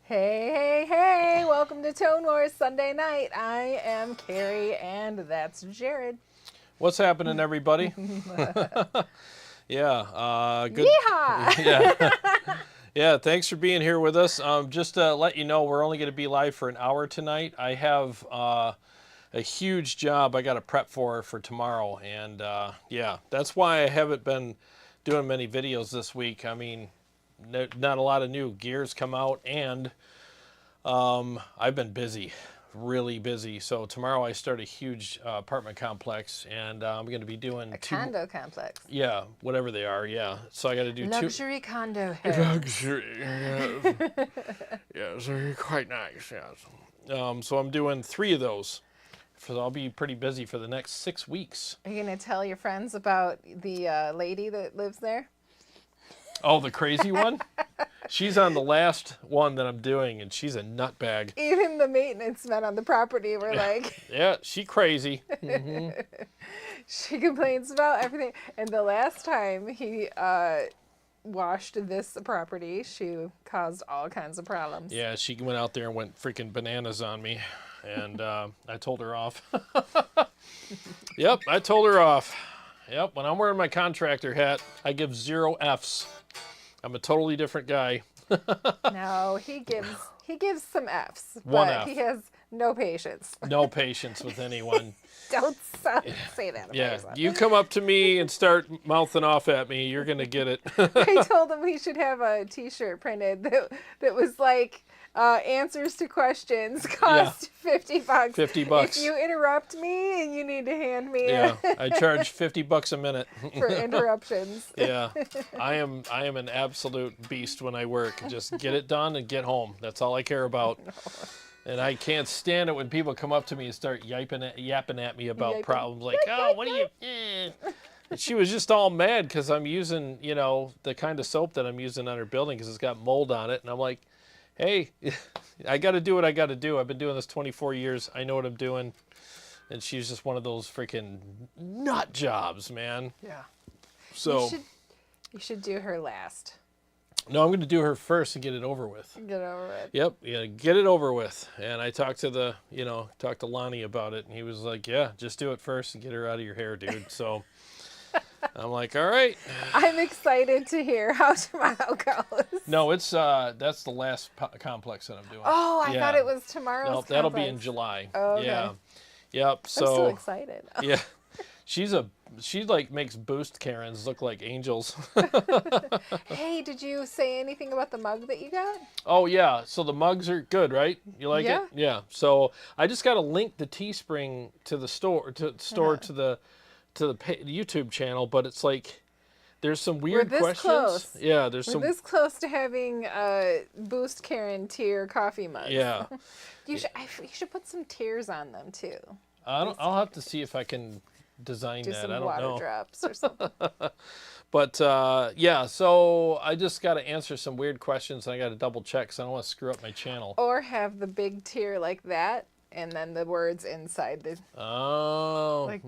Hey, hey, hey, welcome to Tone Wars Sunday night. I am Carrie and that's Jarrod. What's happening, everybody? Yeah, good. Yeehaw! Yeah. Yeah, thanks for being here with us. Just to let you know, we're only going to be live for an hour tonight. I have a huge job I got to prep for tomorrow, and yeah, that's why I haven't been doing many videos this week. I mean, not a lot of new gears come out, and I've been busy, really busy. So tomorrow I start a huge apartment complex, and I'm going to be doing A condo complex. Yeah, whatever they are. Yeah, so I got to do Luxury condo. Luxury. Yes. Yes, they're quite nice. Yes. So I'm doing 3 of those. So I'll be pretty busy for the next 6 weeks. Are you going to tell your friends about the lady that lives there? Oh, the crazy one? She's on the last one that I'm doing, and she's a nutbag. Even the maintenance men on the property were like... Yeah, she crazy. Mm-hmm. She complains about everything. And the last time he washed this property, she caused all kinds of problems. Yeah, she went out there and went freaking bananas on me, and I told her off. Yep, I told her off. Yep, when I'm wearing my contractor hat, I give 0 Fs. I'm a totally different guy. No, he gives some Fs, One but F. he has no patience. No patience with anyone. Don't say that. Yeah, you come up to me and start mouthing off at me, you're gonna get it. I told him he should have a T-shirt printed that was like answers to questions cost $50. $50. If you interrupt me, you need to hand me. Yeah, I charge $50 a minute for interruptions. Yeah, I am an absolute beast when I work. Just get it done and get home. That's all I care about. And I can't stand it when people come up to me and start yapping at me about problems. Like, oh, what are you... And she was just all mad because I'm using, you know, the kind of soap that I'm using on her building because it's got mold on it. And I'm like, hey, I got to do what I got to do. I've been doing this 24 years. I know what I'm doing. And she's just one of those freaking nut jobs, man. Yeah. So you should do her last. No, I'm going to do her first and get it over with. Get over it. Yep, yeah, get it over with. And I talked to talked to Lonnie about it, and he was like, yeah, just do it first and get her out of your hair, dude. So I'm like, all right. I'm excited to hear how tomorrow goes. No, it's that's the last complex that I'm doing. Oh, I thought it was tomorrow's complex. That'll be in July. Oh, okay. Yeah. Yep. So I'm so excited. Yeah. She like makes boost Karens look like angels. Hey, did you say anything about the mug that you got? Oh yeah, so the mugs are good, right? You like it? Yeah. So I just got to link the Teespring to the store to the YouTube channel, but it's like there's some weird questions. Close. Yeah, We're this close to having Boost Karen tier coffee mugs. Yeah. You should put some tiers on them too. I'll have to see if I can design do that. Some I don't water know. drops or something. But yeah, so I just got to answer some weird questions, and I got to double check because I don't want to screw up my channel. Or have the big tier like that, and then the words inside the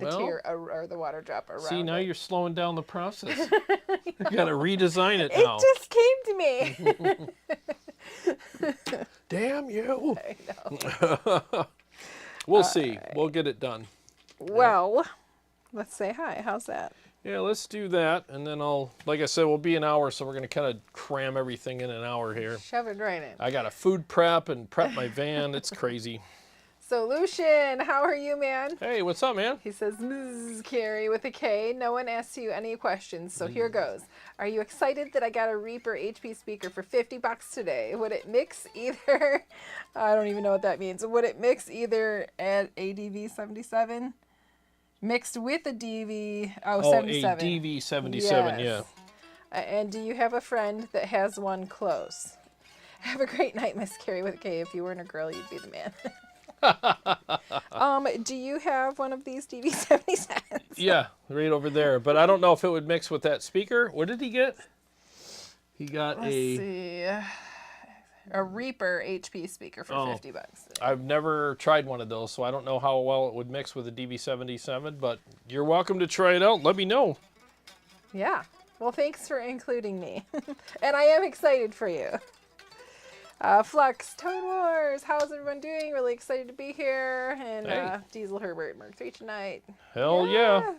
tier or the water drop around. See, now you're slowing down the process. You got to redesign it now. It just came to me. Damn you! I know. We'll see. Right. We'll get it done. Well, let's say hi. How's that? Yeah, let's do that, and then like I said, we'll be an hour, so we're going to kind of cram everything in an hour here. Shove it right in. I got a food prep and prep my van. It's crazy. So, Lucian, how are you, man? Hey, what's up, man? He says, Ms. Carrie with a K. No one asks you any questions, so here goes. Are you excited that I got a Reaper HP speaker for $50 today? Would it mix either... I don't even know what that means. Would it mix either at ADV77 mixed with a DV... Oh, 77. A DV77, yes. Yeah. And do you have a friend that has one close? Have a great night, Miss Carrie with a K. If you weren't a girl, you'd be the man. Do you have one of these DV77s? Yeah, right over there. But I don't know if it would mix with that speaker. What did he get? He got Let's see. A Reaper HP speaker for $50. I've never tried one of those, so I don't know how well it would mix with a DV77, but you're welcome to try it out. Let me know. Yeah. Well, thanks for including me. And I am excited for you. Flux, Tone Wars, how's everyone doing? Really excited to be here. And Hey. Diezel Herbert MK3 tonight. Hell yeah.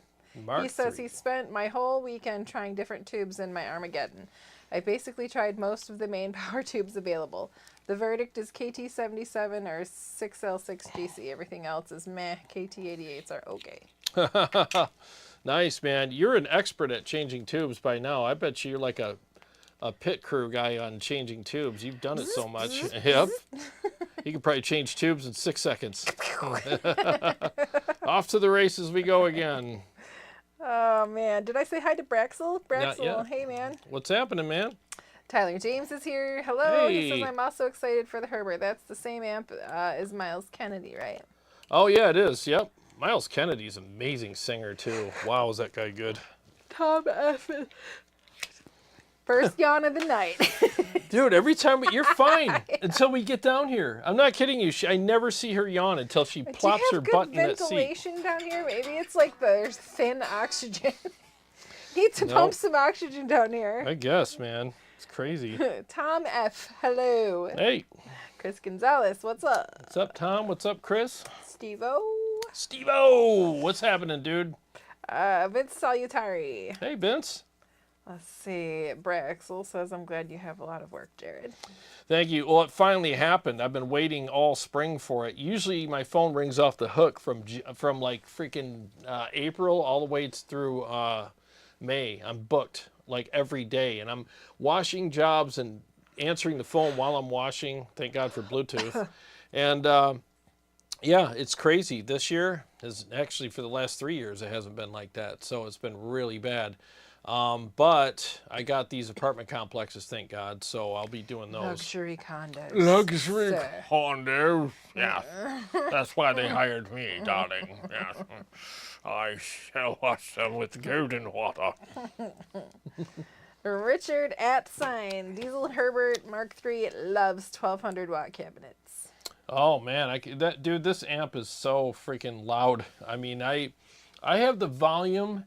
Mark He says III. he spent my whole weekend trying different tubes in my Armageddon. I basically tried most of the main power tubes available. The verdict is KT77 or 6L6GC. Everything else is meh. KT88s are okay. Nice, man. You're an expert at changing tubes by now. I bet you're like a pit crew guy on changing tubes. You've done it so much. Yep. You could probably change tubes in 6 seconds. Off to the races we go again. Oh, man. Did I say hi to Braxel? Not yet. Braxel, hey, man. What's happening, man? Tyler James is here. Hello. He Hey. says, I'm also excited for the Herbert. That's the same amp as Miles Kennedy, right? Oh, yeah, it is. Yep. Miles Kennedy's an amazing singer, too. Wow, is that guy good. Tom F. First yawn of the night. Dude, every time you're fine until we get down here. I'm not kidding you. I never see her yawn until she plops her butt in that seat. Do you have good ventilation down here? Maybe it's like there's thin oxygen. Need to pump some oxygen down here. I guess, man. It's crazy. Tom F. Hello. Hey. Chris Gonzalez. What's up? What's up, Tom? What's up, Chris? Steve-O. Steve-O! What's happening, dude? Vince Salutari. Hey, Vince. Let's see. Braxel says, I'm glad you have a lot of work, Jarrod. Thank you. Well, it finally happened. I've been waiting all spring for it. Usually my phone rings off the hook from like freaking April all the way through May. I'm booked like every day, and I'm washing jobs and answering the phone while I'm washing. Thank God for Bluetooth. And yeah, it's crazy. This year is actually, for the last 3 years, it hasn't been like that. So it's been really bad. But I got these apartment complexes, thank God. So I'll be doing those. Luxury condos. Luxury sir. condos. Yeah, that's why they hired me, darling. Yes. I shall wash them with golden water. Richard @ Diezel Herbert MK3 loves 1200 watt cabinets. Oh man, dude, this amp is so freaking loud. I mean, I have the volume.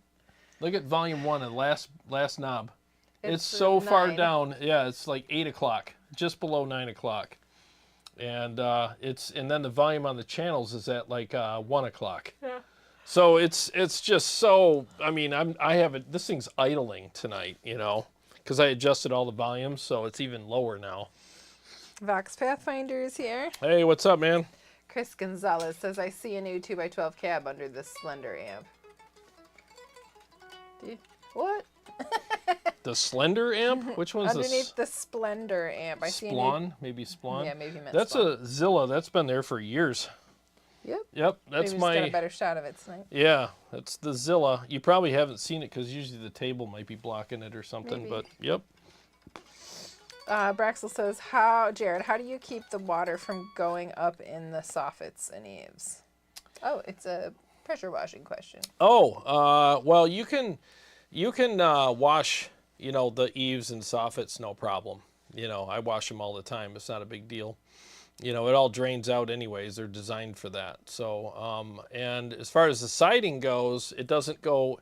Look at volume 1 and last knob. It's so far down. Yeah, it's like 8 o'clock, just below 9 o'clock. And and then the volume on the channels is at like 1 o'clock. Yeah. So it's just so, I mean, I have it, this thing's idling tonight, you know, because I adjusted all the volumes, so it's even lower now. Vox Pathfinder is here. Hey, what's up, man? Chris Gonzalez says, I see a new 2x12 cab under this Slender amp. What? The Slender amp? Which one's this? Underneath the Splendor amp. I see a new... Splawn? Maybe Splawn? Yeah, maybe he meant That's Splawn. a Zilla. That's been there for years. Yep. Yep, that's maybe my... just got a better shot of it tonight. Yeah, that's the Zilla. You probably haven't seen it because usually the table might be blocking it or something, Maybe. but yep. Braxel says, Jarrod, how do you keep the water from going up in the soffits and eaves? Oh, it's a pressure washing question. Oh, well, you can wash, you know, the eaves and soffits, no problem. You know, I wash them all the time. It's not a big deal. You know, it all drains out anyways. They're designed for that. So, and as far as the siding goes, it doesn't go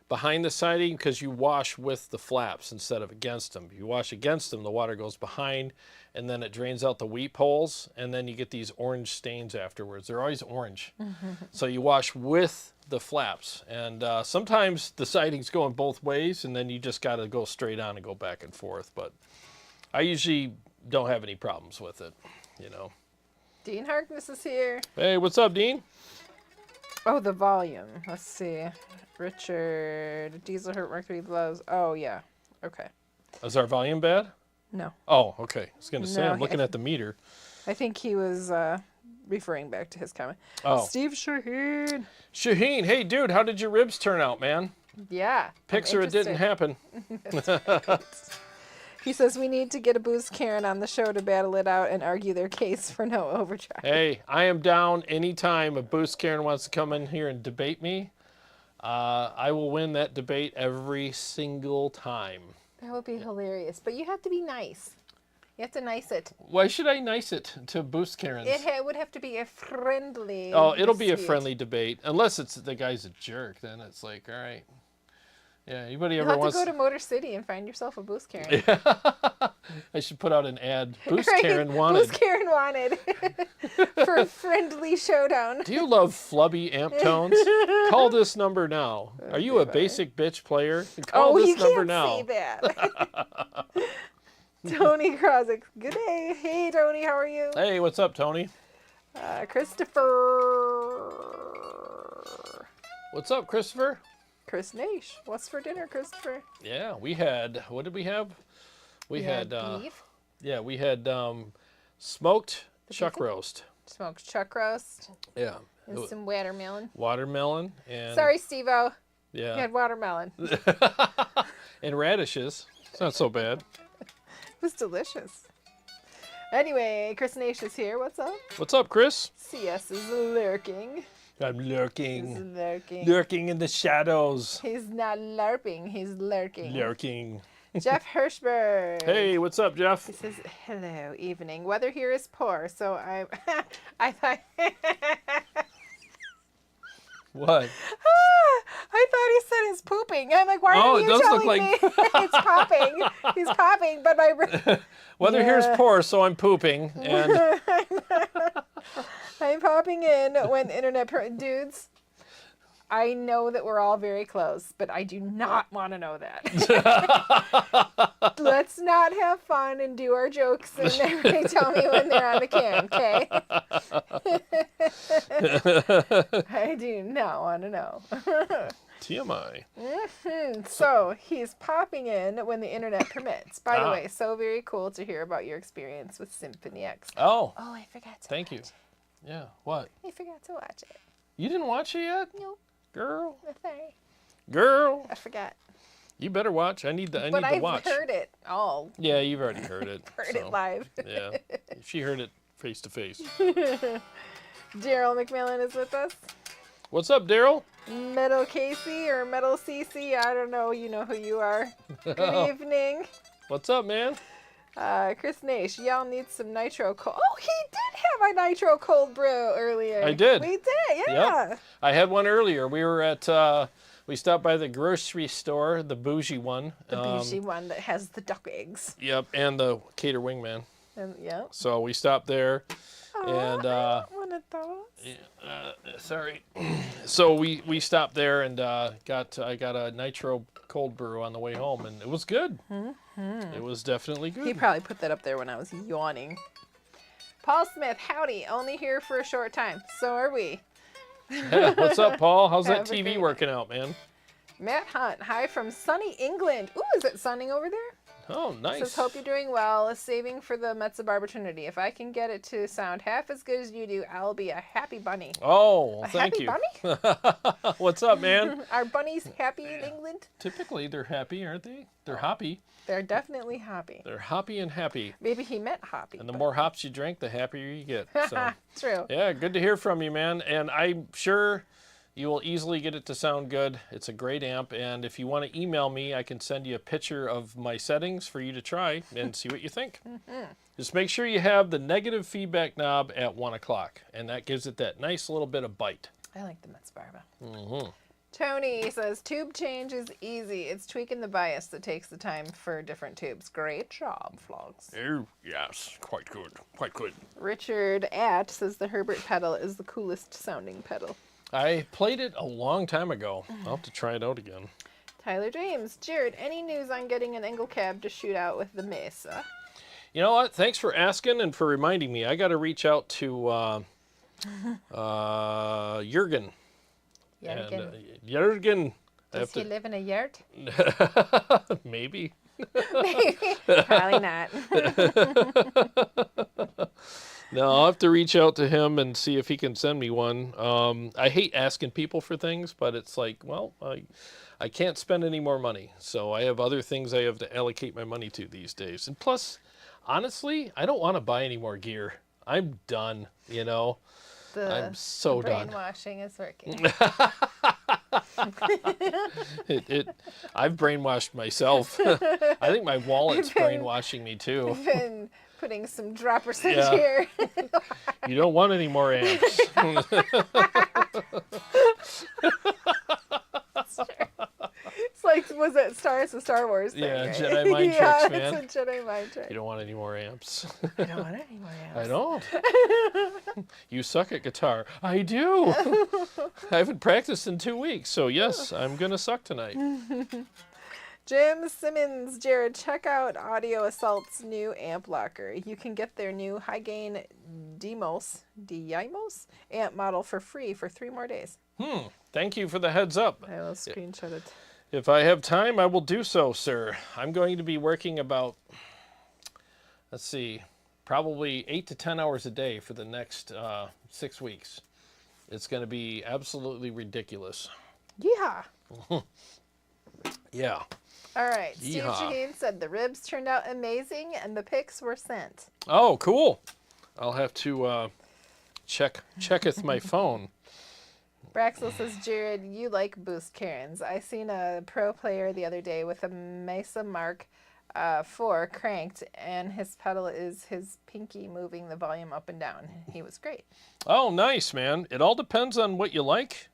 behind the siding because you wash with the flaps instead of against them. If you wash against them, the water goes behind, and then it drains out the weep holes, and then you get these orange stains afterwards. They're always orange. So you wash with the flaps, and sometimes the siding's going both ways, and then you just got to go straight on and go back and forth. But I usually don't have any problems with it, you know. Dean Harkness is here. Hey, what's up, Dean? Oh, the volume. Let's see. Richard, Diezel Herbert MK3 loves. Oh, yeah. Okay. Is our volume bad? No. Oh, okay. I was going to say, No, I'm looking at the meter. I think he was referring back to his comment. Oh. Steve Shaheen. Shaheen, hey, dude, how did your ribs turn out, man? Yeah. Picture it didn't happen. He says we need to get a Boost Karen on the show to battle it out and argue their case for no overdrive. Hey, I am down anytime a Boost Karen wants to come in here and debate me. I will win that debate every single time. That would be hilarious. But you have to be nice. You have to nice it. Why should I nice it to Boost Karens? It would have to be a friendly Oh, it'll be a dispute. friendly debate. Unless it's the guy's a jerk, then it's like, all right. Yeah, anybody You'll ever have wants to go to Motor City and find yourself a Boost Karen. Yeah. I should put out an ad. Boost Right? Karen wanted. Boost Karen wanted for a friendly showdown. Do you love flubby amp tones? Call this number now. Are you a basic bitch player? Call this number now. You can't say that. Tony Krosick. Good day. Hey, Tony, how are you? Hey, what's up, Tony? Christopher. What's up, Christopher? Chris Nash. What's for dinner, Christopher? Yeah, we had, what did we have? We had beef. Yeah, we had smoked chuck roast. Smoked chuck roast. Yeah. And some watermelon. Watermelon and... Sorry, Steve-O. Yeah. You had watermelon. And radishes. It's not so bad. It was delicious. Anyway, Chris Nash is here. What's up? What's up, Chris? CS is lurking. I'm lurking. He's lurking. Lurking in the shadows. He's not LARPing. He's lurking. Lurking. Jeff Hirschberg. Hey, what's up, Jeff? He says, hello, evening. Weather here is poor, so I thought... What? I thought he said he's pooping. I'm like, why are you telling me it's popping? He's popping, but my... Weather here's poor, so I'm pooping. And I'm popping in when internet... Dudes, I know that we're all very close, but I do not want to know that. Let's not have fun and do our jokes and everybody tell me when they're on the cam, okay? I do not want to know. TMI. So he's popping in when the internet permits. By the way, so very cool to hear about your experience with Symphony X. Oh. Oh, I forgot to Thank you. watch it. Yeah, what? I forgot to watch it. You didn't watch it yet? Nope. Girl. Sorry. Girl. I forgot. You better watch. I need to watch. But I've heard it all. Yeah, you've already heard it. Heard it live. Yeah. She heard it face to face. Daryl McMillan is with us. What's up, Daryl? Metal Casey or Metal CC, I don't know. You know who you are. Good evening. What's up, man? Chris Nash, y'all need some nitro cold. Oh, he did have a nitro cold brew earlier. I did. We did, yeah. Yep. I had one earlier. We were at, we stopped by the grocery store, the bougie one. The bougie one that has the duck eggs. Yep, and the Cater Wingman. And, yeah. So we stopped there. And I want one of those. Sorry. So we stopped there and I got a nitro cold brew on the way home, and it was good. It was definitely good. He probably put that up there when I was yawning. Paul Smith, howdy. Only here for a short time. So are we. Yeah, what's up, Paul? How's that Have a TV great working out, man? Matt Hunt, hi from sunny England. Ooh, is it sunning over there? Oh, nice. Says, hope you're doing well. Saving for the Metza opportunity. If I can get it to sound half as good as you do, I'll be a happy bunny. Oh, thank happy you. Bunny? What's up, man? Are bunnies happy in England? Typically, they're happy, aren't they? They're hoppy. They're definitely happy. They're hoppy and happy. Maybe he meant hoppy. And the more hops you drink, the happier you get. So. True. Yeah, good to hear from you, man. And I'm sure you will easily get it to sound good. It's a great amp. And if you want to email me, I can send you a picture of my settings for you to try and see what you think. Just make sure you have the negative feedback knob at 1 o'clock. And that gives it that nice little bit of bite. I like the Metz Barba. Tony says, tube change is easy. It's tweaking the bias that takes the time for different tubes. Great job, Flogs. Oh, yes. Quite good. Quite good. Richard Att says the Herbert pedal is the coolest sounding pedal. I played it a long time ago. I'll have to try it out again. Tyler James, Jarrod, any news on getting an angle cab to shoot out with the Mesa? You know what? Thanks for asking and for reminding me. I got to reach out to Jurgen. Jurgen. Does he live in a yurt? Maybe. Maybe. Probably not. No, I'll have to reach out to him and see if he can send me one. I hate asking people for things, but it's like, well, I can't spend any more money. So I have other things I have to allocate my money to these days. And plus, honestly, I don't want to buy any more gear. I'm done, you know. I'm so done. Brainwashing is working. I've brainwashed myself. I think my wallet's brainwashing me too. I've been putting some droppers in here. You don't want any more amps. It's like, was it It's a Star Wars thing, Yeah, right? Jedi mind Yeah, tricks, man. it's a Jedi mind trick. You don't want any more amps. I don't want any more amps. I don't. You suck at guitar. I do. I haven't practiced in 2 weeks, so yes, I'm going to suck tonight. Jim Simmons, Jarrod, check out Audio Assault's new amp locker. You can get their new high-gain Deimos amp model for free for 3 more days. Thank you for the heads up. I will screenshot it. If I have time, I will do so, sir. I'm going to be working about, let's see, probably 8 to 10 hours a day for the next 6 weeks. It's going to be absolutely ridiculous. Yeah. Yeah. All right. Steve Yeehaw. Shaheen said the ribs turned out amazing and the pics were sent. Oh, cool. I'll have to checketh my phone. Braxel says, Jarrod, you like boost Karens. I seen a pro player the other day with a Mesa Mark 4 cranked, and his pedal is his pinky moving the volume up and down. He was great. Oh, nice, man. It all depends on what you like.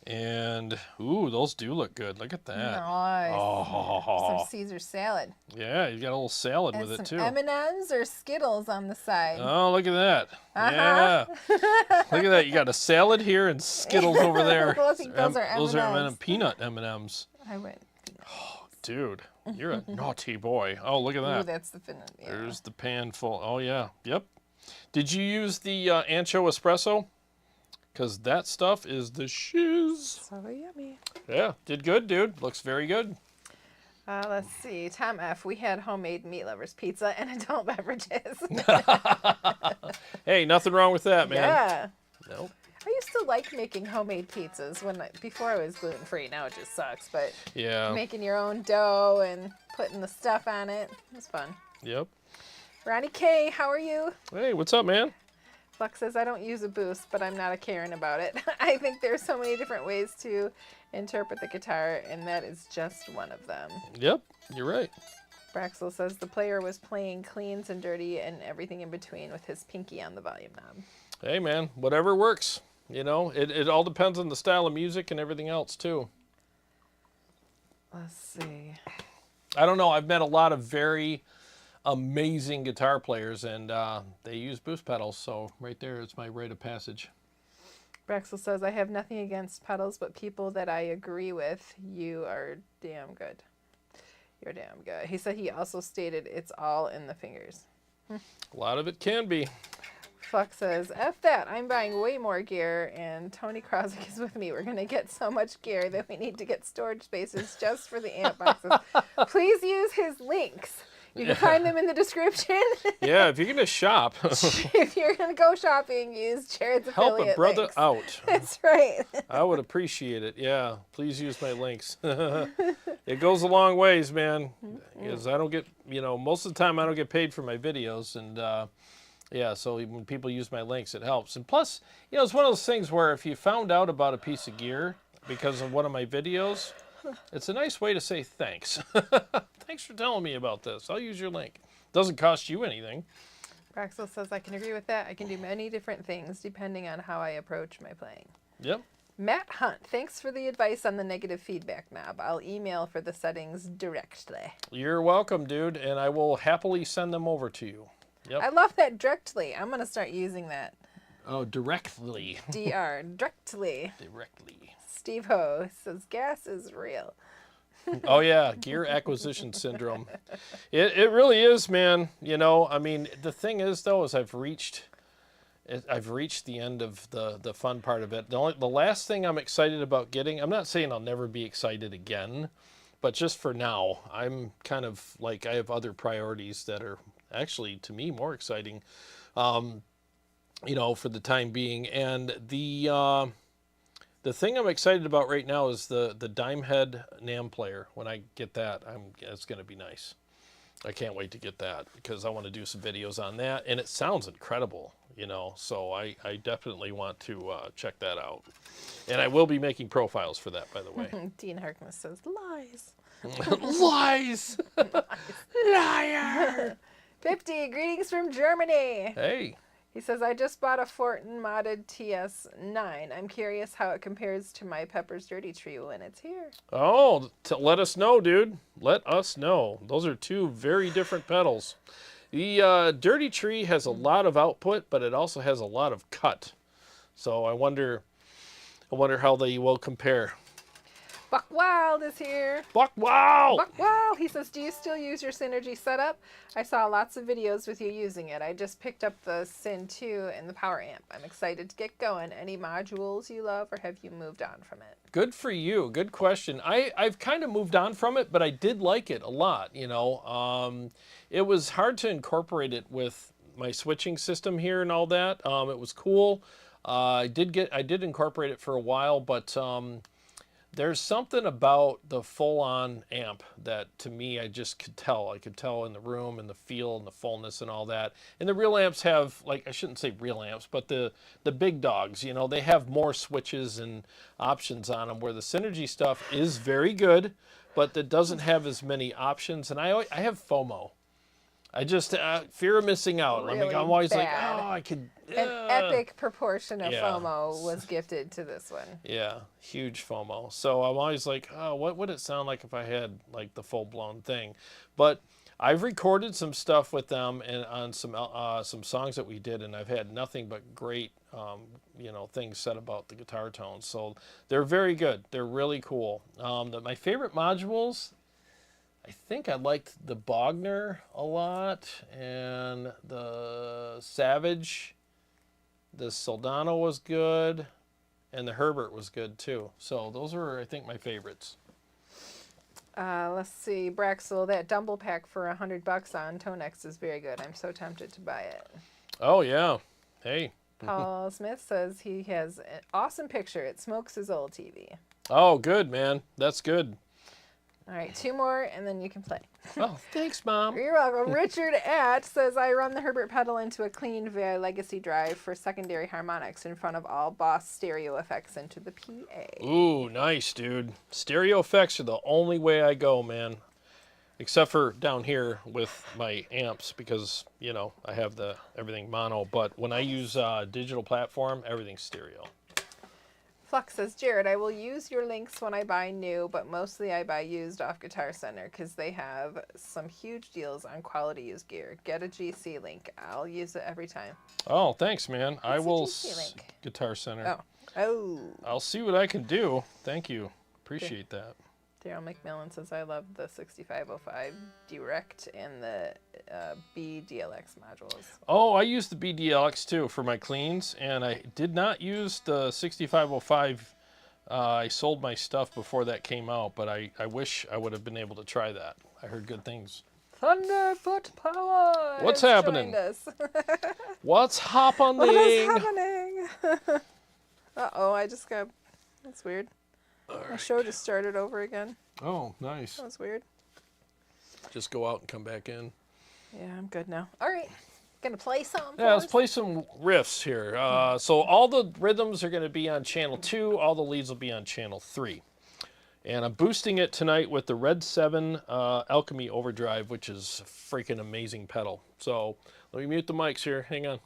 And, ooh, those do look good. Look at that. Nice. Oh. Some Caesar salad. Yeah, you got a little salad And with it, some too. M&Ms or Skittles on the side. Oh, look at that. Yeah. Look at that. You got a salad here and Skittles over there. Well, I think those are M&Ms. Those are M&M, peanut M&Ms. I went peanuts. Oh, dude, you're a naughty boy. Oh, look at that. Ooh, that's the fin. Yeah. There's the pan full. Oh, yeah. Yep. Did you use the ancho espresso? Because that stuff is the shiz. So yummy. Yeah, did good, dude. Looks very good. Let's see. Tom F. We had homemade meat lovers pizza and adult beverages. Hey, nothing wrong with that, man. Yeah. Nope. I used to like making homemade pizzas before I was gluten free. Now it just sucks, but Yeah. making your own dough and putting the stuff on it was fun. Yep. Ronnie K, how are you? Hey, what's up, man? Flex says, I don't use a boost, but I'm not a Karen about it. I think there's so many different ways to interpret the guitar, and that is just one of them. Yep, you're right. Braxel says the player was playing cleans and dirty and everything in between with his pinky on the volume knob. Hey, man, whatever works. You know, it all depends on the style of music and everything else, too. Let's see. I don't know. I've met a lot of very amazing guitar players, and they use boost pedals, so right there is my rite of passage. Braxel says, I have nothing against pedals, but people that I agree with, you are damn good. You're damn good. He said he also stated it's all in the fingers. A lot of it can be. Fuck says, F that, I'm buying way more gear, and Tony Krosick is with me. We're going to get so much gear that we need to get storage spaces just for the amp boxes. Please use his links. You can find them in the description. Yeah, if you're going to shop. If you're going to go shopping, use Jarrod's Help affiliate a brother links. out. That's right. I would appreciate it. Yeah, please use my links. It goes a long ways, man. Because I don't get, most of the time I don't get paid for my videos. And yeah, so when people use my links, it helps. And plus, it's one of those things where if you found out about a piece of gear because of one of my videos, it's a nice way to say thanks. Thanks for telling me about this. I'll use your link. Doesn't cost you anything. Braxel says, I can agree with that. I can do many different things depending on how I approach my playing. Yep. Matt Hunt, thanks for the advice on the negative feedback knob. I'll email for the settings directly. You're welcome, dude, and I will happily send them over to you. Yep. I love that directly. I'm going to start using that. Oh, directly. DR, directly. Directly. Steve Ho says, gas is real. Oh, yeah, gear acquisition syndrome. It really is, man. I mean, the thing is, though, is I've reached the end of the fun part of it. The last thing I'm excited about getting, I'm not saying I'll never be excited again, but just for now, I'm kind of like I have other priorities that are actually, to me, more exciting, for the time being. And the thing I'm excited about right now is the dime head NAM player. When I get that, it's going to be nice. I can't wait to get that because I want to do some videos on that, and it sounds incredible, so I definitely want to check that out. And I will be making profiles for that, by the way. Dean Harkness says, lies. Lies! Liar! 50, greetings from Germany. Hey. He says, I just bought a Fortin modded TS9. I'm curious how it compares to my Pepper's Dirty Tree when it's here. Oh, let us know, dude. Let us know. Those are two very different pedals. The Dirty Tree has a lot of output, but it also has a lot of cut. So I wonder how they will compare. Buck Wild is here. Buck Wild! Buck Wild! He says, do you still use your Synergy setup? I saw lots of videos with you using it. I just picked up the Syn 2 and the power amp. I'm excited to get going. Any modules you love, or have you moved on from it? Good for you. Good question. I've kind of moved on from it, but I did like it a lot, you know. It was hard to incorporate it with my switching system here and all that. It was cool. I did incorporate it for a while, but there's something about the full-on amp that, to me, I just could tell. I could tell in the room and the feel and the fullness and all that. And the real amps have, like, I shouldn't say real amps, but the big dogs, you know, they have more switches and options on them, where the Synergy stuff is very good, but it doesn't have as many options. And I have FOMO. I just fear of missing out. Really I'm always bad. like, oh, I could. An epic proportion of Yeah. FOMO was gifted to this one. Yeah, huge FOMO. So I'm always like, oh, what would it sound like if I had like the full-blown thing? But I've recorded some stuff with them and on some songs that we did, and I've had nothing but great, you know, things said about the guitar tones. So they're very good. They're really cool. My favorite modules, I think I liked the Bogner a lot, and the Savage, the Soldano was good, and the Herbert was good too. So those were, I think, my favorites. Let's see, Braxel, that Dumble Pack for $100 on ToneX is very good. I'm so tempted to buy it. Oh yeah, hey. Paul Smith says he has an awesome picture. It smokes his old TV. Oh, good, man. That's good. All right, 2 more, and then you can play. Oh, thanks, Mom. You're welcome. Richard At says, I run the Herbert pedal into a clean VI Legacy drive for secondary harmonics in front of all Boss stereo effects into the PA. Ooh, nice, dude. Stereo effects are the only way I go, man. Except for down here with my amps, because, you know, I have everything mono. But when I use digital platform, everything's stereo. Flux says, Jarrod, I will use your links when I buy new, but mostly I buy used off Guitar Center because they have some huge deals on quality used gear. Get a GC link. I'll use it every time. Oh, thanks, man. I will. GC link? Guitar Center. Oh. I'll see what I can do. Thank you. Appreciate that. Daryl McMillan says, I love the 6505 Direct and the BDLX modules. Oh, I use the BDLX too for my cleans, and I did not use the 6505. I sold my stuff before that came out, but I wish I would have been able to try that. I heard good things. Thunderfoot Power! What's has happening? joined us. What's happening? What is happening? Uh-oh, I just got... That's weird. My show just started over again. Oh, nice. That was weird. Just go out and come back in. Yeah, I'm good now. All right. Gonna play some? Yeah, let's play some riffs here. So all the rhythms are going to be on channel 2. All the leads will be on channel 3. And I'm boosting it tonight with the Red 7 Alchemy Overdrive, which is a freaking amazing pedal. So let me mute the mics here. Hang on.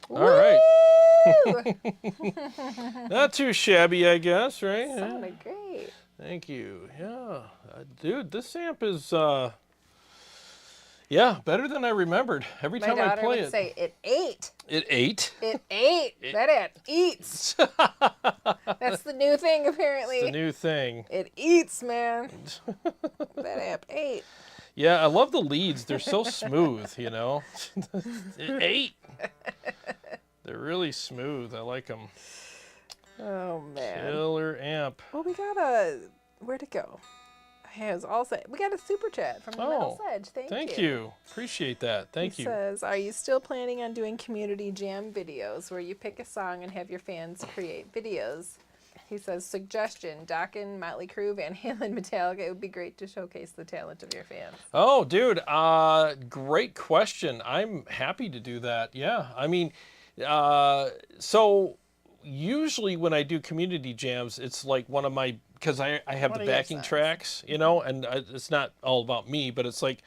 All right. Woo! Not too shabby, I guess, right? Sounded great. Thank you. Yeah. Dude, this amp is, yeah, better than I remembered. Every My time I daughter play would it. say, it ate. It ate? It ate. That amp eats. That's the new thing, apparently. It's the new thing. It eats, man. That amp ate. Yeah, I love the leads. They're so smooth, you know? It ate. They're really smooth. I like them. Oh, man. Killer amp. Well, we got a... Where'd it go? It was all set. We got a super chat from the Metal Sedge. Thank you. Appreciate that. Thank you. He says, are you still planning on doing community jam videos where you pick a song and have your fans create videos? He says, suggestion, Dokken, Motley Crue, Van Halen, Metallica. It would be great to showcase the talent of your fans. Oh, dude. Great question. I'm happy to do that. Yeah. I mean, so usually when I do community jams, it's like one of my, because I have the backing tracks, you know, and it's not all about me, but it's like,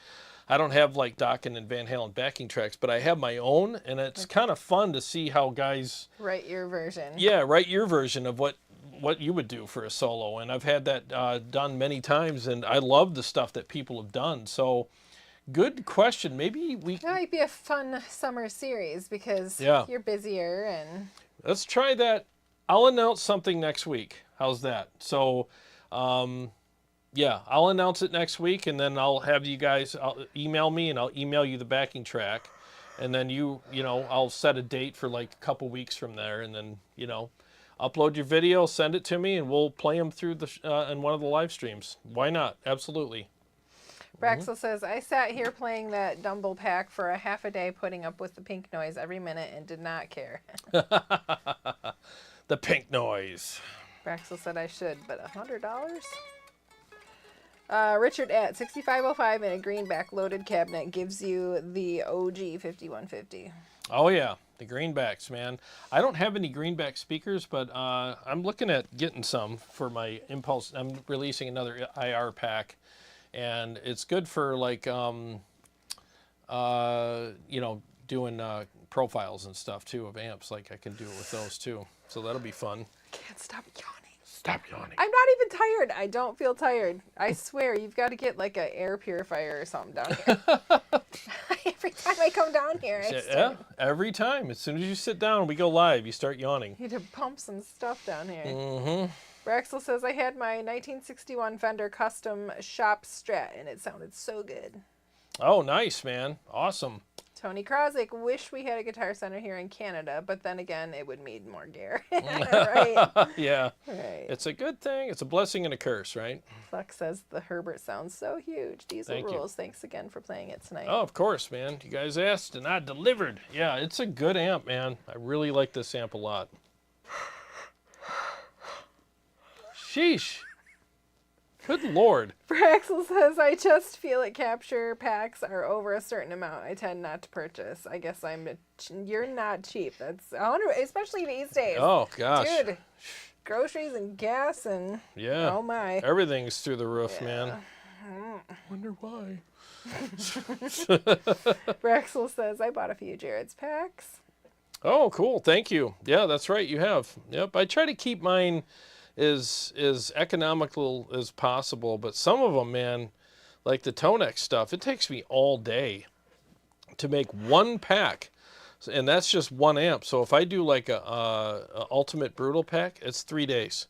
I don't have like Dokken and Van Halen backing tracks, but I have my own, and it's kind of fun to see how guys write your version. Yeah, write your version of what you would do for a solo, and I've had that done many times, and I love the stuff that people have done. So, good question. Maybe we... That might be a fun summer series because you're busier and... Let's try that. I'll announce something next week. How's that? So, yeah, I'll announce it next week, and then I'll have you guys email me, and I'll email you the backing track, and then you know, I'll set a date for like a couple weeks from there, and then, you know, upload your video, send it to me, and we'll play them through the in one of the live streams. Why not? Absolutely. Braxel says, I sat here playing that Dumble pack for a half a day, putting up with the pink noise every minute and did not care. The pink noise. Braxel said I should, but $100? Richard at 6505 in a greenback loaded cabinet gives you the OG 5150. Oh, yeah. The greenbacks, man. I don't have any greenback speakers, but I'm looking at getting some for my Impulse. I'm releasing another IR pack, and it's good for like, you know, doing profiles and stuff too of amps. Like I can do it with those too. So that'll be fun. Can't stop yawning. Stop yawning. I'm not even tired. I don't feel tired. I swear, you've got to get like an air purifier or something down here. Every time I come down here, I start... every time. As soon as you sit down, we go live, you start yawning. You need to pump some stuff down here. Mm-hmm. Braxel says, I had my 1961 Fender Custom Shop Strat, and it sounded so good. Oh, nice, man. Awesome. Tony Krozik, wish we had a Guitar Center here in Canada, but then again, it would need more gear. Right? Yeah. Right. It's a good thing. It's a blessing and a curse, right? Flex says the Herbert sounds so huge. Diezel rules. Thanks again for playing it tonight. Oh, of course, man. You guys asked and I delivered. Yeah, it's a good amp, man. I really like this amp a lot. Sheesh. Good Lord. Braxel says, I just feel like capture packs are over a certain amount. I tend not to purchase. I guess you're not cheap. That's 100, especially these days. Oh, gosh. Dude, groceries and gas and oh my. Everything's through the roof, man. Wonder why. Braxel says, I bought a few Jarrod's packs. Oh, cool. Thank you. Yeah, that's right. You have. Yep. I try to keep mine as economical as possible, but some of them, man, like the ToneX stuff, it takes me all day to make one pack, and that's just one amp. So if I do like a Ultimate Brutal pack, it's 3 days.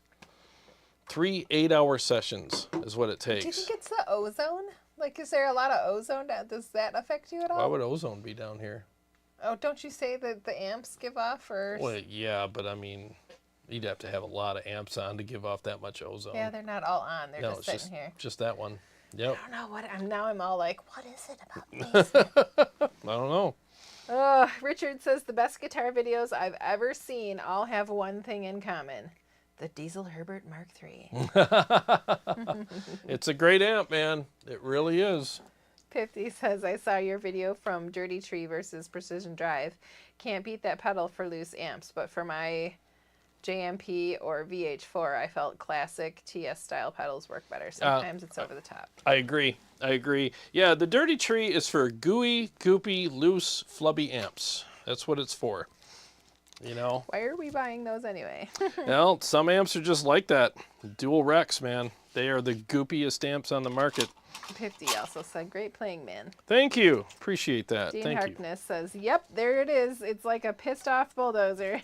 3 8-hour sessions is what it takes. Do you think it's the ozone? Like, is there a lot of ozone down? Does that affect you at all? Why would ozone be down here? Oh, don't you say that the amps give off, or? Well, yeah, but I mean, you'd have to have a lot of amps on to give off that much ozone. Yeah, they're not all on. They're just sitting here. Just that one. Yep. I don't know what. I'm all like, what is it about these? I don't know. Richard says the best guitar videos I've ever seen all have one thing in common: the Diezel Herbert MK3. It's a great amp, man. It really is. 50 says, I saw your video from Dirty Tree versus Precision Drive. Can't beat that pedal for loose amps, but for my JMP or VH4, I felt classic TS style pedals work better. Sometimes it's over the top. I agree. Yeah, the Dirty Tree is for gooey, goopy, loose, flubby amps. That's what it's for. You know? Why are we buying those anyway? Well, some amps are just like that. Dual Rex, man. They are the goopiest amps on the market. 50 also said, great playing, man. Thank you. Appreciate that. Dean Thank you. Harkness says, yep, there it is. It's like a pissed off bulldozer.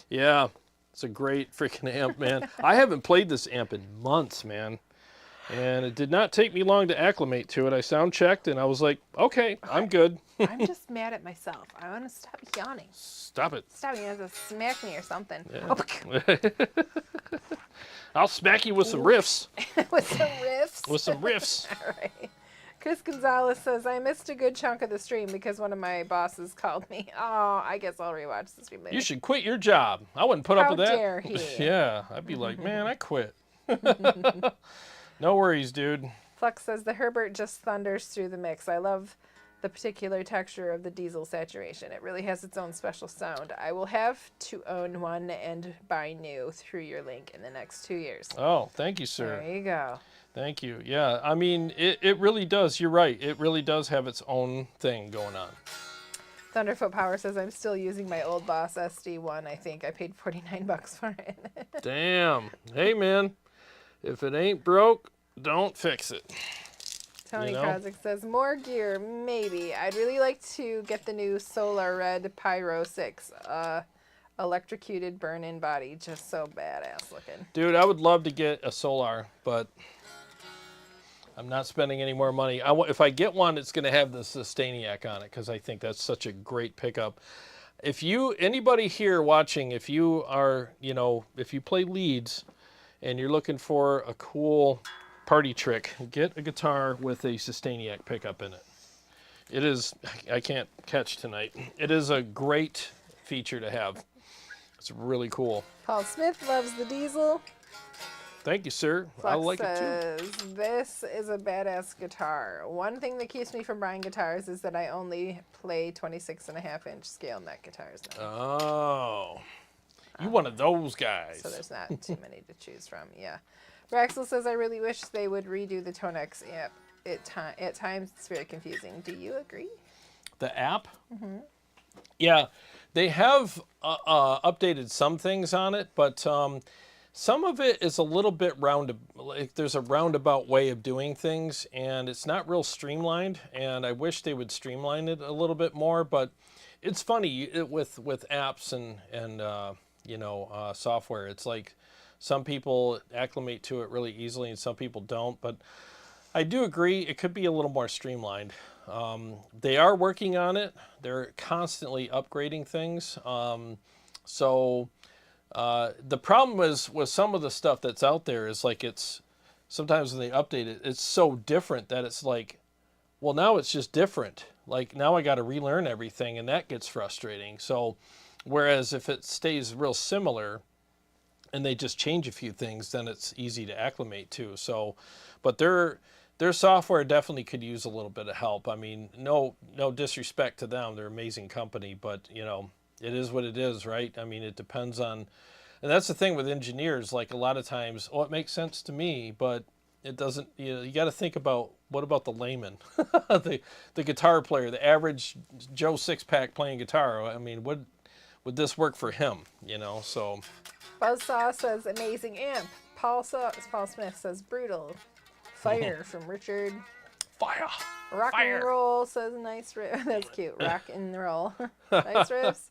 Yeah, it's a great freaking amp, man. I haven't played this amp in months, man. And it did not take me long to acclimate to it. I sound checked and I was like, okay, I'm good. I'm just mad at myself. I want to stop yawning. Stop it. Stop, you have to smack me or something. Yeah. I'll smack you with some riffs. With some riffs. With some riffs. All right. Chris Gonzalez says, I missed a good chunk of the stream because one of my bosses called me. Oh, I guess I'll rewatch the stream later. You should quit your job. I wouldn't put up with that. How dare he? Yeah, I'd be like, man, I quit. No worries, dude. Flux says, the Herbert just thunders through the mix. I love the particular texture of the Diezel saturation. It really has its own special sound. I will have to own one and buy new through your link in the next 2 years. Oh, thank you, sir. There you go. Thank you. Yeah, I mean, it really does. You're right. It really does have its own thing going on. Thunderfoot Power says, I'm still using my old Boss SD1. I think I paid $49 for it. Damn. Hey, man, if it ain't broke, don't fix it. Tony Kozik says, more gear, maybe. I'd really like to get the new Solar Red Pyro 6. Electrocuted burn-in body. Just so badass looking. Dude, I would love to get a Solar, but I'm not spending any more money. If I get one, it's going to have the Sustainiac on it because I think that's such a great pickup. If anybody here watching, if you are, if you play leads and you're looking for a cool party trick, get a guitar with a Sustainiac pickup in it. It is, I can't catch tonight. It is a great feature to have. It's really cool. Paul Smith loves the Diezel. Thank you, sir. I like it too. This is a badass guitar. One thing that keeps me from buying guitars is that I only play 26.5-inch scale neck guitars now. Oh. You one of those guys. So there's not too many to choose from. Yeah. Raxel says, I really wish they would redo the ToneX app. At times, it's very confusing. Do you agree? The app? Mm-hmm. Yeah. They have updated some things on it, but some of it is a little bit there's a roundabout way of doing things, and it's not real streamlined, and I wish they would streamline it a little bit more, but it's funny with apps and software. It's like some people acclimate to it really easily and some people don't, but I do agree it could be a little more streamlined. They are working on it. They're constantly upgrading things. The problem is with some of the stuff that's out there is like sometimes when they update it, it's so different that it's like, well, now it's just different. Like now I got to relearn everything, and that gets frustrating. So whereas if it stays real similar and they just change a few things, then it's easy to acclimate to. So, but their software definitely could use a little bit of help. I mean, no disrespect to them. They're an amazing company, but it is what it is, right? I mean, it depends on, and that's the thing with engineers, like a lot of times, it makes sense to me, but it doesn't, you got to think about, what about the layman, the guitar player, the average Joe Six-Pack playing guitar? I mean, would this work for him, so. Buzzsaw says, amazing amp. Paul Smith says, brutal. Fire from Richard. Fire. Rock and roll says, nice riff. That's cute. Rock and roll. Nice riffs.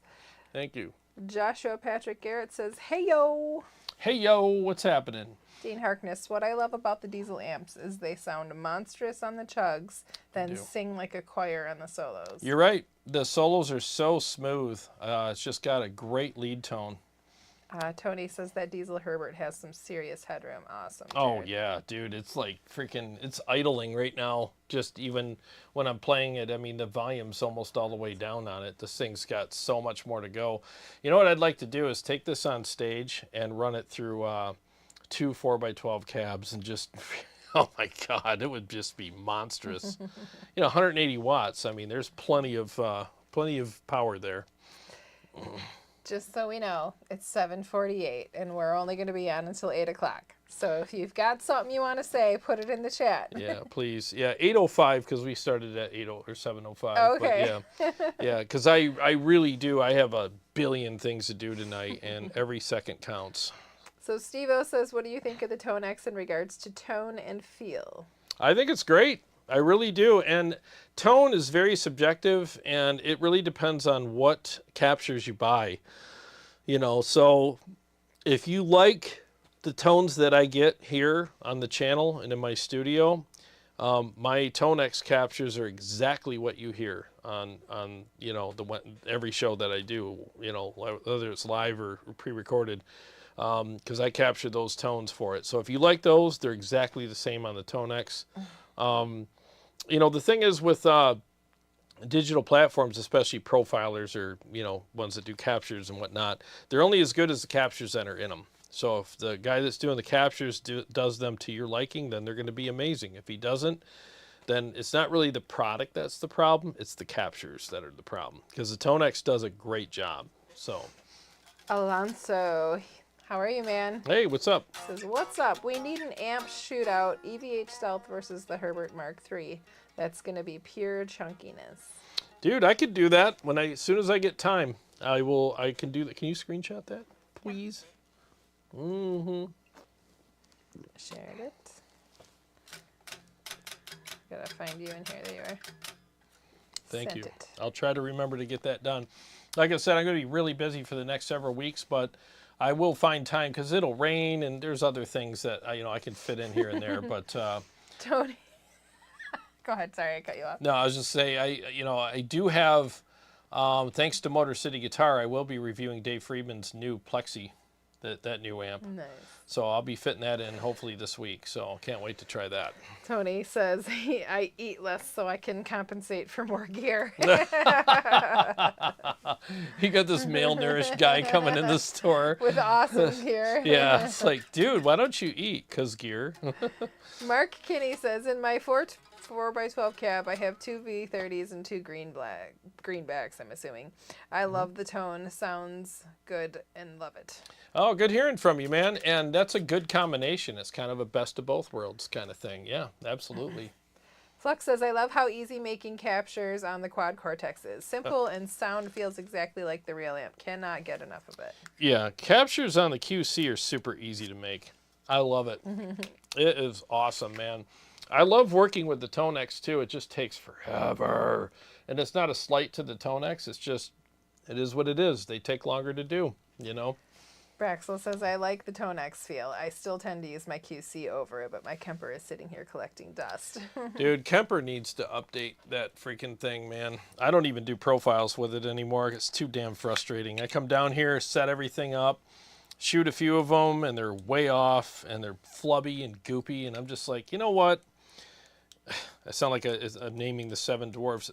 Thank you. Joshua Patrick Garrett says, hey yo. Hey yo, what's happening? Dean Harkness, what I love about the Diezel amps is they sound monstrous on the chugs, then sing like a choir on the solos. You're right. The solos are so smooth. It's just got a great lead tone. Tony says that Diezel Herbert has some serious headroom. Awesome. Oh, yeah, dude. It's like freaking, it's idling right now. Just even when I'm playing it, I mean, the volume's almost all the way down on it. This thing's got so much more to go. You know what I'd like to do is take this on stage and run it through 2 4x12 cabs and just, oh my God, it would just be monstrous. 180 watts. I mean, there's plenty of power there. Just so we know, it's 7:48, and we're only going to be on until 8 o'clock. So if you've got something you want to say, put it in the chat. Yeah, please. Yeah, 8:05 because we started at 8:00 or 7:05. Okay. But yeah, because I really do. I have a billion things to do tonight, and every second counts. So Steve-O says, what do you think of the ToneX in regards to tone and feel? I think it's great. I really do. And tone is very subjective, and it really depends on what captures you buy. You know, so if you like the tones that I get here on the channel and in my studio, my ToneX captures are exactly what you hear on you know, every show that I do, you know, whether it's live or pre-recorded, because I capture those tones for it. So if you like those, they're exactly the same on the ToneX. You know, the thing is with digital platforms, especially profilers or, you know, ones that do captures and whatnot, they're only as good as the captures that are in them. So if the guy that's doing the captures does them to your liking, then they're going to be amazing. If he doesn't, then it's not really the product that's the problem. It's the captures that are the problem, because the ToneX does a great job. So, Alonso, how are you, man? hey, what's up? Says, what's up? We need an amp shootout, EVH Stealth versus the Herbert Mark III. That's going to be pure chunkiness. Dude, I could do that as soon as I get time. I can do that. Can you screenshot that, please? Mm-hmm. Shared it. Gotta find you in here. There you are. Thank Sent you. it. I'll try to remember to get that done. Like I said, I'm going to be really busy for the next several weeks, but I will find time because it'll rain and there's other things that I can fit in here and there. But Tony, go ahead. Sorry, I cut you off. no, I was just saying I do have. Thanks to Motor City Guitar, I will be reviewing Dave Friedman's new Plexi, that new amp. Nice. So I'll be fitting that in hopefully this week. So can't wait to try that. Tony says, I eat less so I can compensate for more gear. You got this malnourished guy coming in the store. With awesome gear. Yeah, it's like, dude, why don't you eat? 'Cause gear. Mark Kinney says, in my 4x12 cab, I have 2 V30s and 2 greenbacks, I'm assuming. I love the tone. Sounds good and love it. Oh, good hearing from you, man. And that's a good combination. It's kind of a best of both worlds kind of thing. Yeah, absolutely. Flux says, I love how easy making captures on the quad Cortex is. Simple and sound feels exactly like the real amp. Cannot get enough of it. Yeah, captures on the QC are super easy to make. I love it. It is awesome, man. I love working with the ToneX too. It just takes forever. And it's not a slight to the ToneX. It's just, it is what it is. They take longer to do, you know? Braxel says, I like the ToneX feel. I still tend to use my QC over it, but my KEMPER is sitting here collecting dust. Dude, KEMPER needs to update that freaking thing, man. I don't even do profiles with it anymore. It's too damn frustrating. I come down here, set everything up, shoot a few of them, and they're way off, and they're flubby and goopy, and I'm just like, you know what? I sound like I'm naming the 7 dwarfs.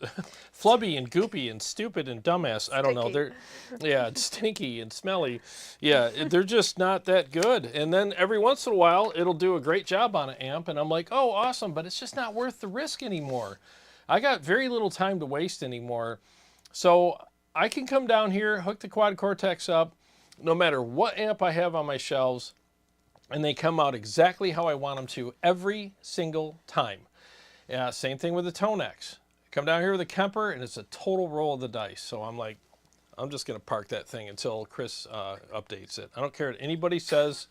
Flubby and goopy and stupid and dumbass. I don't know. They're, yeah, stinky and smelly. Yeah, they're just not that good. And then every once in a while, it'll do a great job on an amp, and I'm like, oh, awesome, but it's just not worth the risk anymore. I got very little time to waste anymore. So I can come down here, hook the quad Cortex up, no matter what amp I have on my shelves, and they come out exactly how I want them to every single time. Yeah, same thing with the ToneX. Come down here with a KEMPER, and it's a total roll of the dice. So I'm like, I'm just going to park that thing until Chris updates it. I don't care what anybody says.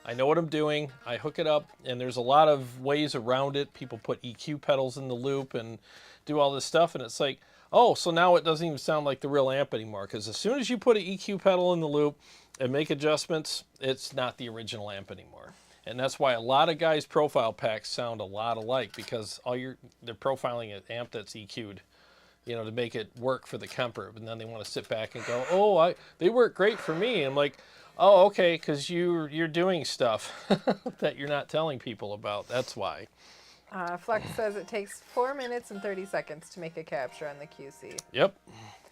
I know what I'm doing. I hook it up, and there's a lot of ways around it. People put EQ pedals in the loop and do all this stuff, and it's like, oh, so now it doesn't even sound like the real amp anymore, because as soon as you put an EQ pedal in the loop and make adjustments, it's not the original amp anymore. And that's why a lot of guys' profile packs sound a lot alike, because they're profiling an amp that's EQ'd, you know, to make it work for the KEMPER. And then they want to sit back and go, oh, they work great for me. I'm like, oh, okay, because you're doing stuff that you're not telling people about. That's why. Flex says it takes 4 minutes and 30 seconds to make a capture on the QC. Yep.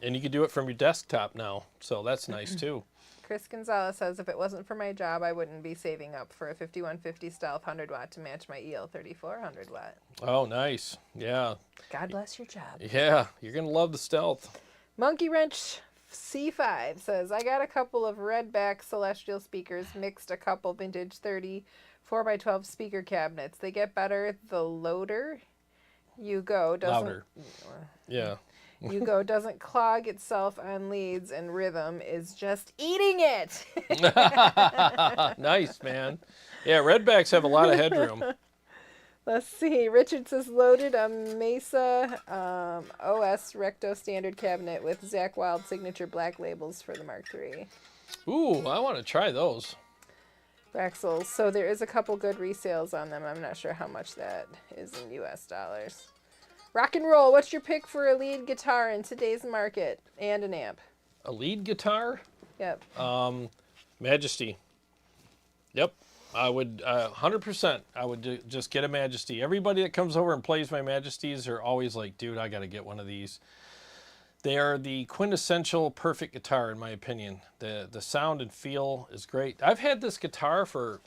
And you can do it from your desktop now. So that's nice too. Chris Gonzalez says, if it wasn't for my job, I wouldn't be saving up for a 5150 Stealth 100 watt to match my EL 3400 watt. Oh, nice. Yeah. God bless your job. Yeah, you're going to love the Stealth. Monkey Wrench C5 says, I got a couple of redback Celestial speakers, mixed a couple vintage 30 4x12 speaker cabinets. They get better the louder you go. Louder. Yeah. You go doesn't clog itself on leads, and rhythm is just eating it. Nice, man. Yeah, redbacks have a lot of headroom. Let's see. Richard says loaded a Mesa OS Recto standard cabinet with Zach Wild signature black labels for the Mark III. Ooh, I want to try those. Rexels. So there is a couple good resales on them. I'm not sure how much that is in US dollars. Rock and roll. What's your pick for a lead guitar in today's market and an amp? A lead guitar? Yep. Majesty. Yep. I would 100%. I would just get a Majesty. Everybody that comes over and plays my Majesties are always like, dude, I got to get one of these. They are the quintessential perfect guitar, in my opinion. The sound and feel is great. I've had this guitar for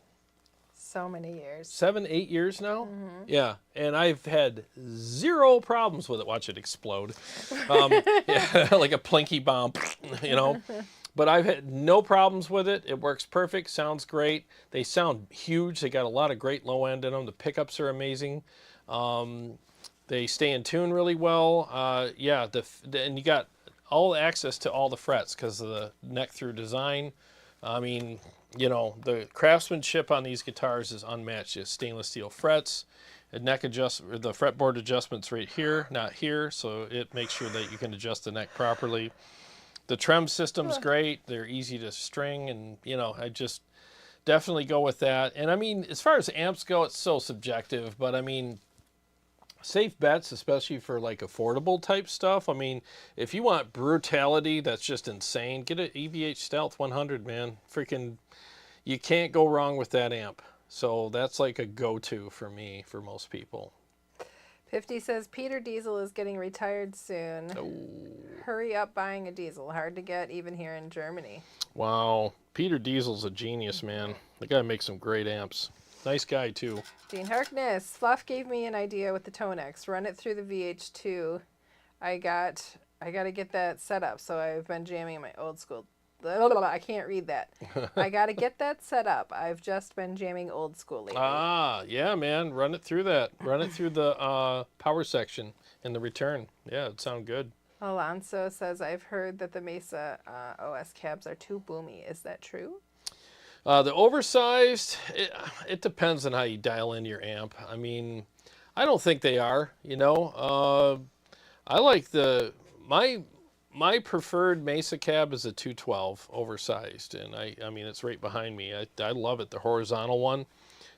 so many years. 7, 8 years now. Yeah, and I've had 0 problems with it. Watch it explode. Yeah, like a plinky bomb, you know. But I've had no problems with it. It works perfect, sounds great. They sound huge. They got a lot of great low end in them. The pickups are amazing. They stay in tune really well. Yeah, and you got all access to all the frets because of the neck through design. I mean, you know, the craftsmanship on these guitars is unmatched. It's stainless steel frets, the fretboard adjustments right here, not here, so it makes sure that you can adjust the neck properly. The trem system's great. They're easy to string, and you know, I just definitely go with that. And I mean, as far as amps go, it's so subjective, but I mean, safe bets, especially for like affordable type stuff. I mean, if you want brutality that's just insane, get an EVH Stealth 100, man. Freaking, you can't go wrong with that amp. So that's like a go-to for me, for most people. 50 says Peter Diezel is getting retired soon. Oh. Hurry up buying a Diezel. Hard to get even here in Germany. Wow. Peter Diesel's a genius, man. The guy makes some great amps. Nice guy, too. Dean Harkness. Fluff gave me an idea with the ToneX. Run it through the VH2. I got to get that set up, so I've been jamming my old school. I can't read that. I got to get that set up. I've just been jamming old school lately. Ah, yeah, man. Run it through that. Run it through the power section in the return. Yeah, it sounds good. Alonso says, I've heard that the Mesa OS cabs are too boomy. Is that true? The oversized, it depends on how you dial in your amp. I mean, I don't think they are, you know. I like my preferred Mesa cab is a 212 oversized, and I mean, it's right behind me. I love it, the horizontal one.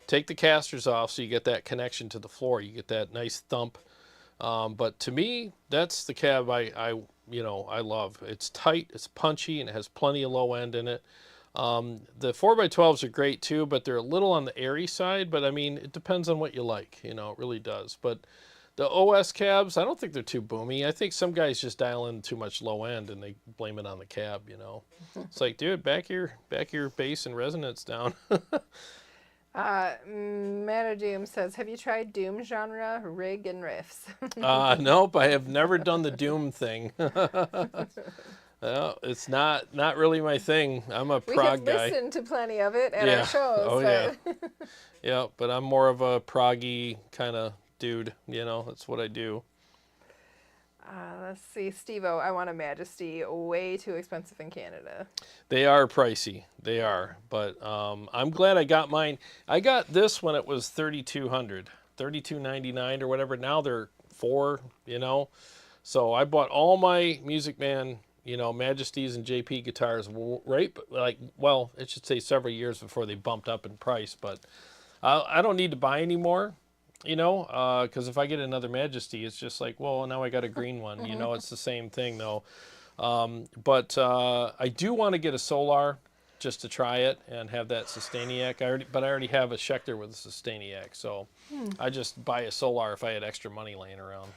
Take the casters off so you get that connection to the floor. You get that nice thump. But to me, that's the cab I love. It's tight, it's punchy, and it has plenty of low end in it. The 4x12s are great too, but they're a little on the airy side. But I mean, it depends on what you like, you know, it really does. But the OS cabs, I don't think they're too boomy. I think some guys just dial in too much low end and they blame it on the cab, you know. It's like, dude, back your bass and resonance down. Metadoom says, have you tried Doom genre, rig, and riffs? Nope, I have never done the Doom thing. Well, it's not really my thing. I'm a prog guy. We have listened to plenty of it at our shows. Oh, yeah. Yeah, but I'm more of a proggy kind of dude. You know, that's what I do. Let's see. Steve-O, I want a Majesty. Way too expensive in Canada. They are pricey. They are. But I'm glad I got mine. I got this when it was $3,200, $3,299 or whatever. Now they're $400, you know. So I bought all my Music Man, you know, Majesties and JP guitars right, like, well, it should say several years before they bumped up in price. But I don't need to buy any more, you know, because if I get another Majesty, it's just like, well, now I got a green one. You know, it's the same thing, though. But I do want to get a Solar just to try it and have that Sustainiac. I already have a Schecter with a Sustainiac, so I just buy a Solar if I had extra money laying around.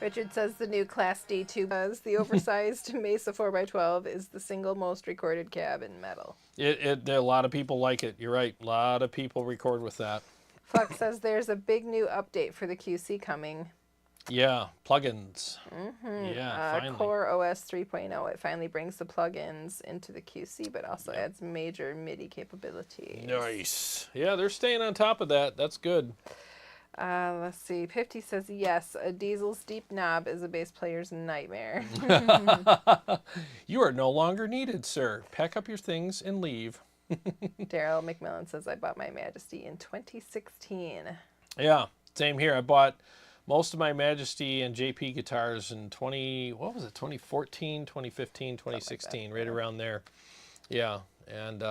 Richard says the new Class D tubas, the oversized Mesa 4x12 is the single most recorded cab in metal. A lot of people like it. You're right. A lot of people record with that. Flux says there's a big new update for the QC coming. Yeah, plugins. Yeah, finally. Core OS 3.0. It finally brings the plugins into the QC, but also adds major MIDI capabilities. Nice. Yeah, they're staying on top of that. That's good. Let's see. Pifty says, yes, a Diezel's deep knob is a bass player's nightmare. You are no longer needed, sir. Pack up your things and leave. Daryl McMillan says, I bought my Majesty in 2016. Yeah, same here. I bought most of my Majesty and JP guitars in 2014, 2015, 2016, right around there. Yeah, and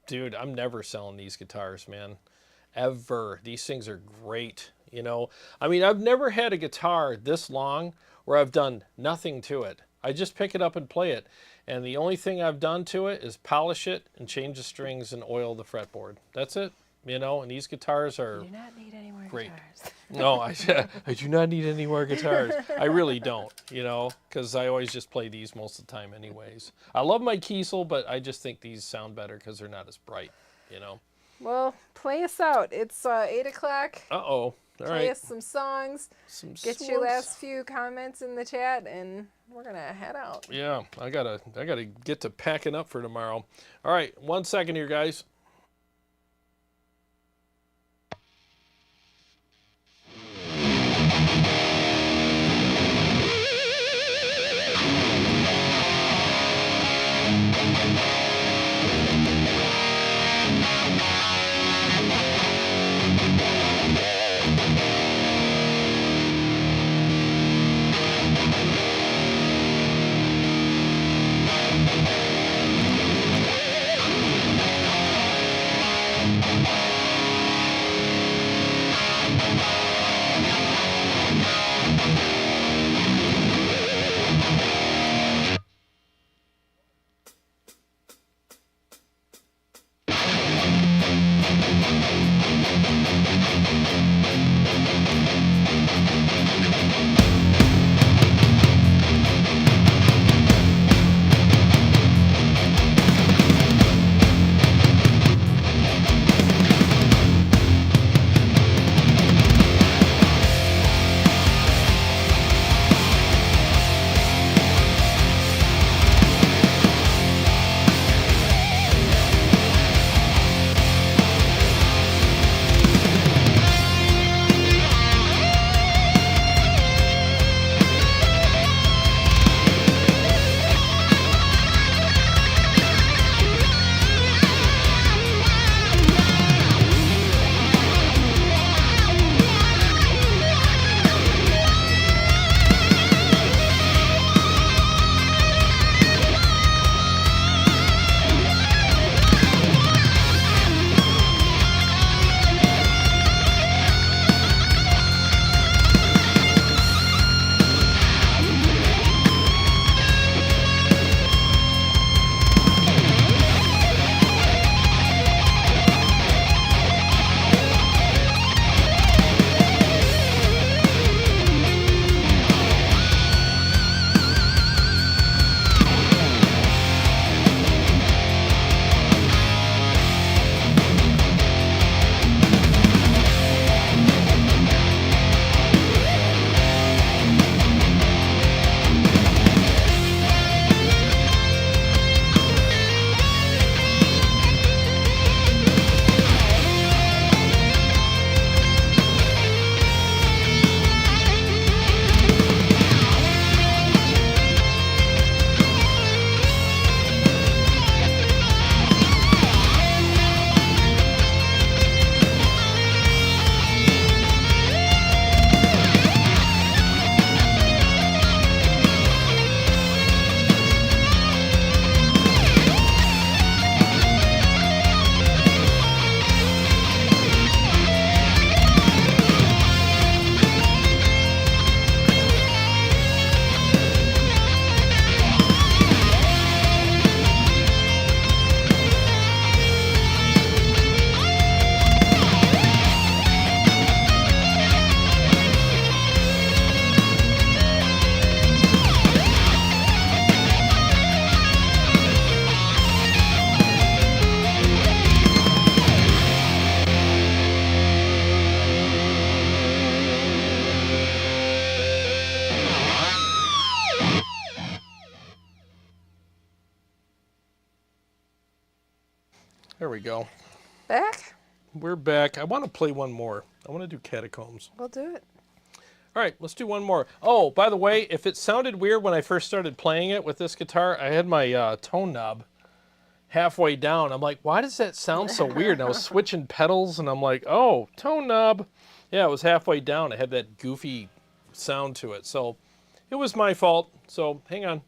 dude, I'm never selling these guitars, man. Ever. These things are great, you know. I mean, I've never had a guitar this long where I've done nothing to it. I just pick it up and play it. And the only thing I've done to it is polish it and change the strings and oil the fretboard. That's it, you know. And these guitars are You do not need any more great. guitars. No, I do not need any more guitars. I really don't, you know, because I always just play these most of the time anyways. I love my Kiesel, but I just think these sound better because they're not as bright, you know. Well, play us out. It's 8 o'clock. Uh-oh. All Play right. us some songs. Get songs. your last few comments in the chat, and we're going to head out. Yeah, I gotta get to packing up for tomorrow. All right, 1 second here, guys. There we go. Back? We're back. I want to play one more. I want to do Catacombs. We'll do it. All right, let's do one more. Oh, by the way, if it sounded weird when I first started playing it with this guitar, I had my tone knob halfway down. I'm like, why does that sound so weird? And I was switching pedals, and I'm like, oh, tone knob. Yeah, it was halfway down. It had that goofy sound to it. So it was my fault. So hang on.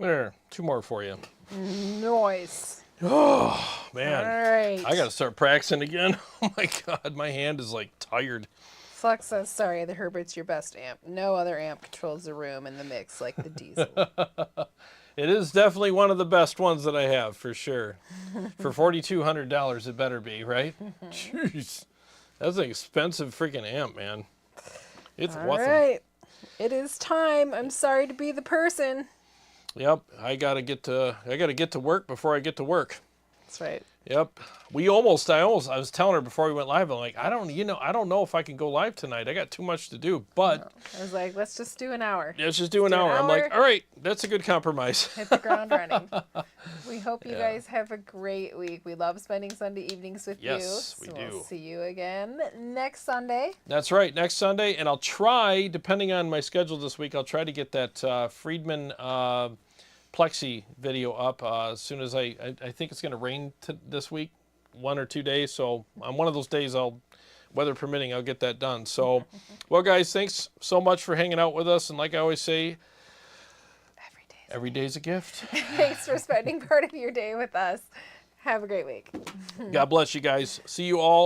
There, two more for you. Nice. Oh, man. All right. I got to start practicing again. Oh, my God. My hand is, like, tired. Flux says, sorry, the Herbert's your best amp. No other amp controls the room and the mix like the Diezel. It is definitely one of the best ones that I have, for sure. For $4,200, it better be, right? Jeez. That's an expensive freaking amp, man. It's All worth it. right. It is time. I'm sorry to be the person. Yep, I gotta get to work before I get to work. That's right. Yep. I was telling her before we went live, I'm like, I don't know if I can go live tonight. I got too much to do. But No. I was like, let's just do an hour. let's just do an hour. I'm like, all right, that's a good compromise. Hit the ground running. We hope you guys have a great week. We love spending Sunday evenings with you. Yes, we do. We'll see you again next Sunday. That's right, next Sunday. And I'll try, depending on my schedule this week, I'll try to get that Friedman Plexi video up as soon as I think it's going to rain this week, 1 or 2 days. So on one of those days, weather permitting, I'll get that done. So, well, guys, thanks so much for hanging out with us. And like I always say, Every day's a gift. Thanks for spending part of your day with us. Have a great week. God bless you guys. See you all.